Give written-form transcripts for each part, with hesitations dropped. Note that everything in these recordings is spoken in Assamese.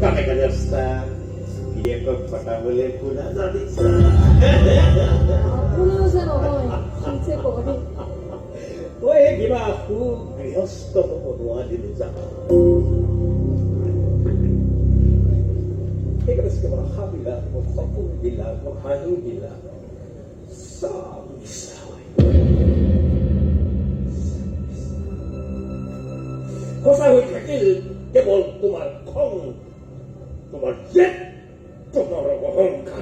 কানে ৰাস্তা গিৰিয়েকক পটাবলৈ কোনা জানিছা আপুনিও যে নহয় যে কবি ঐ কিবা সুগৃহস্থ হ'ব নোৱাৰিলো জানো সেইকাৰণে কেৱল আশাবিলাক মোৰ সপোনবিলাক মোৰ হাঁহিবিলাক চব মিছা হয় সঁচা হৈ থাকিল কেৱল তোমাৰ খং তোমাৰ জেদ তোমাৰ অহংকাৰ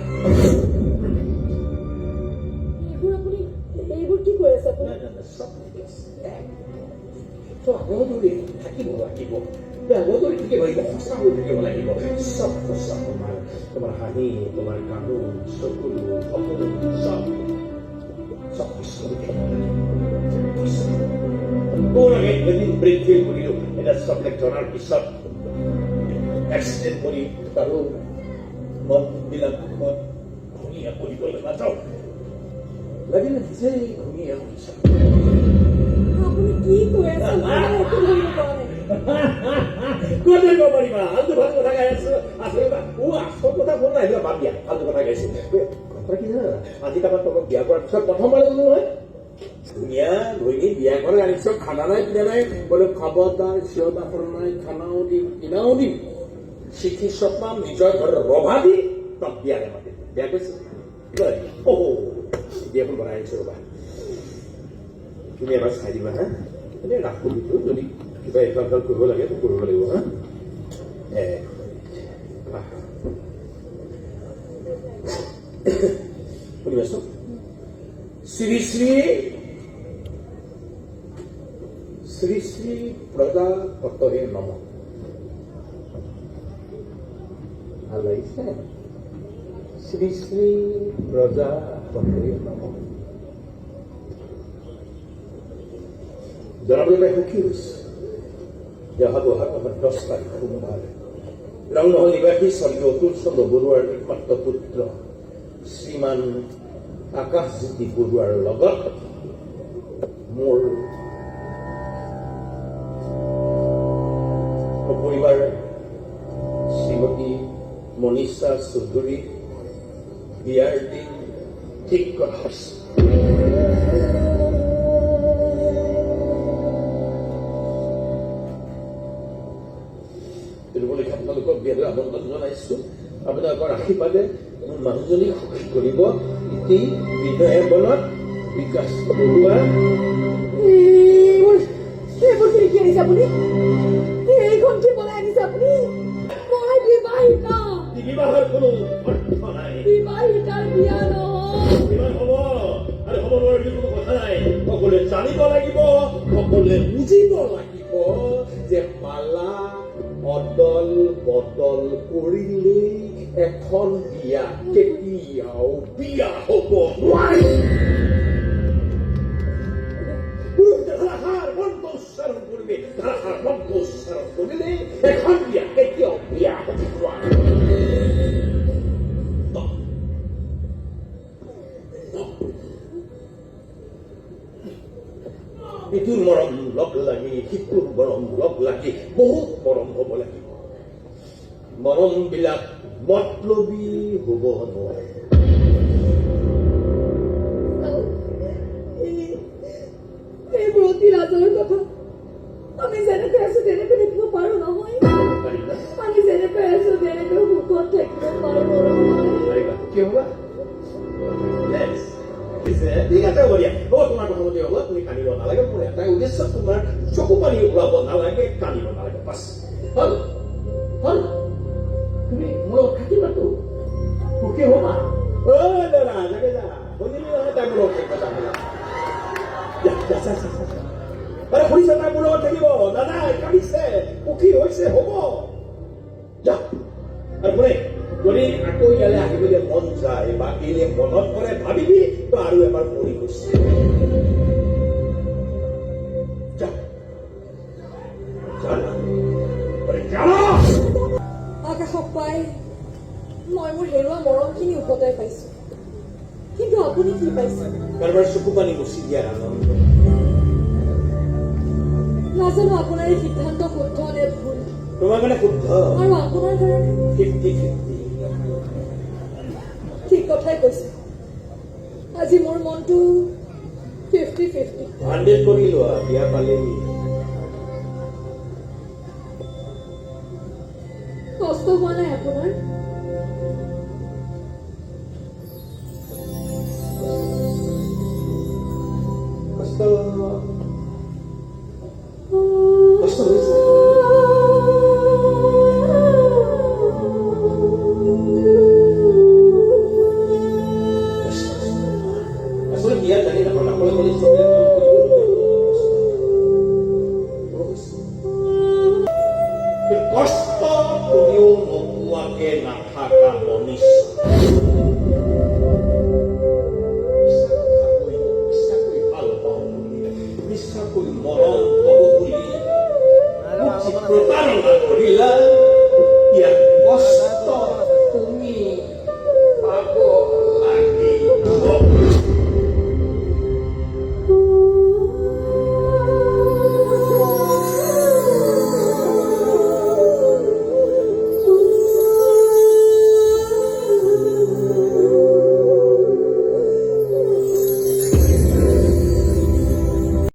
এইবোৰ কি কৈ আছে আপুনি চব আগৰ দৰে থাকিব লাগিব আগৰ দৰে থাকিব লাগিব সঁচা হৈ থাকিব লাগিব চব সঁচা তোমাৰ হাঁহি তোমাৰ কান্দোন চকুলো সকলো চব চব সঁচা হৈ থাকিব লাগিব এদিন ব্ৰেক ফেইল কৰিলো এটা চবলেট জনাৰ পিছত এক্সিডেণ্ট কৰি আৰু মনবিলাক ঘূণীয়া কৰিবলৈ নাযাওঁ লাগিলে নিজেই ঘূণীয়া হৈছা আপুনি কি কৈ আছে একো ধৰিব পৰা নাই ক'ত ধৰিব পাৰিবা আলটো ভাল কথা গাই আছো আচল কথা ফোন নাই বাদ দিয়া আলটো কথা গাইছো কথা কি জানা আজি তাৰপৰা তোমাক বিয়া কৰাৰ পিছত প্ৰথমবাৰ জানো নহয় ধুনীয়া ঘৈণী বিয়া ঘৰে আনিছ খানা নাই পিনা নাই বোলে খবৰদাৰ চিঞৰ বাখৰ নাই খানাও দিম কিনাও দিম চিকিৎসক পাম নিজৰ ঘৰত ৰভা দি তাক বিয়ালে মাতিম বেয়া কৈছে বিয়াখন বনাই আনিছো ৰবা তুমি এবাৰ চাই দিবা হা এনেই ৰাখো দিছো যদি কিবা এফাল কৰিব লাগে তো কৰিব লাগিব হা শুনি আছো শ্ৰী শ্ৰী শ্ৰী শ্ৰী প্ৰজাপতয়ে নমঃ ভাল লাগিছে শ্ৰী শ্ৰী প্ৰজাপতয়ে নমঃ জনাবলৈ পাই সুখী হৈছে যে অহা বহাগ মাহৰ 10 তাৰিখ সোমবাৰ ৰংমহল নিবাসী স্বৰ্গীয় অতুল চন্দ্ৰ বৰুৱাৰ একমাত্ৰ পুত্ৰ শ্ৰীমান আকাশজ্যোতি বৰুৱাৰ লগত মোৰ পৰিবাৰ শ্ৰীমতী মনীষা চৌধুৰী বিয়াৰ দিন ঠিক কৰা হৈছে আপোনালোকক বিয়ালৈ আমন্ত্ৰণ জনাইছো আপোনালোকৰ আশীৰ্বাদে মোৰ মানুহজনীক সুখী কৰিব ইতি বিনয় বনত বিকাশ বৰুৱা এইবোৰ কি আনিছে আপুনি এইখন কি বনাই আনিছে আপুনি মই বিবাহিত বিবাহৰ কোনো অৰ্থ নাই বিবাহিতাৰ বিয়া নহয় বিবাহ হ'ব আৰু হ'ব নোৱাৰে বুলি কোনো কথা নাই সকলোৱে জানিব লাগিব সকলোৱে বুজিব লাগিব যে মালা অদল বদল কৰিলেই এখন বিয়া কেতিয়াও বিয়া হ'ব নোৱাৰে ধাৰাসাৰ মন্ত্ৰ উচ্চাৰণ কৰিলে ধাৰাসাৰ মন্ত্ৰ উচ্চাৰণ কৰিলে এখন বিয়া কেতিয়াও বিয়া হ'ব নোৱাৰে ইটোৰ মৰম লগ লাগি সিটোৰ মৰম লগ লাগি বহুত মৰম হ'ব লাগিব মৰম বিলাক মতলবী হ'ব নোৱাৰে এইবোৰ অতি লাজৰ কথা আমি যেনেকৈ আছো তেনেকৈ থাকিব পাৰো নহয় আমি যেনেকৈ আছো তেনেকৈ সুখত থাকিব পাৰো নহয় কি হ'বা ঠিক আছে হ'ব দিয়া হ'ব তোমাৰ প্ৰথমতে হ'ব তুমি কান্দিব নালাগে মোৰ এটাই উদ্দেশ্য তোমাৰ চকু পানী ওলাব নালাগে কান্দিব নালাগে বাছ হ'ল হ'ল তুমি মোৰ লগত থাকিবাতো সুখী হ'বা দাদা যাকে যা শুনিলি নহয় তাই মোৰ লগত থাকিব আৰে শুনিছে তাই মোৰ লগত থাকিব দাদা কান্দিছে সুখী হৈছে হ'ব যা আৰু শুনে যদি আকৌ ইয়ালৈ আহিবলৈ মন যায় বা এনে মনত কৰে ভাবিবি তো আৰু এবাৰ পঢ়ি গৈছে আকাশক পাই মই মোৰ হেৰুৱা মৰমখিনি উভতাই পাইছো কিন্তু আপুনি কি পাইছে কাৰোবাৰ চকু পানী মুচি দিয়াৰ আনন্দ নাজানো আপোনাৰ এই সিদ্ধান্ত শুদ্ধ নে ভুল তোমাৰ কাৰণে শুদ্ধ আৰু আপোনাৰ কাৰণে 50-50 ঠিক কথাই কৈছে আজি মোৰ মনটো 50-50 100 কৰি লোৱা বিয়া পালেই কষ্ট হোৱা নাই আপোনাৰ কষ্ট কষ্ট হৈছে আসলে বিয়া জানি এখন অকলে অকলে চবে কাম কৰিব কষ্ট তুমিও নোপোৱাকে নাথাকা মনুষ্য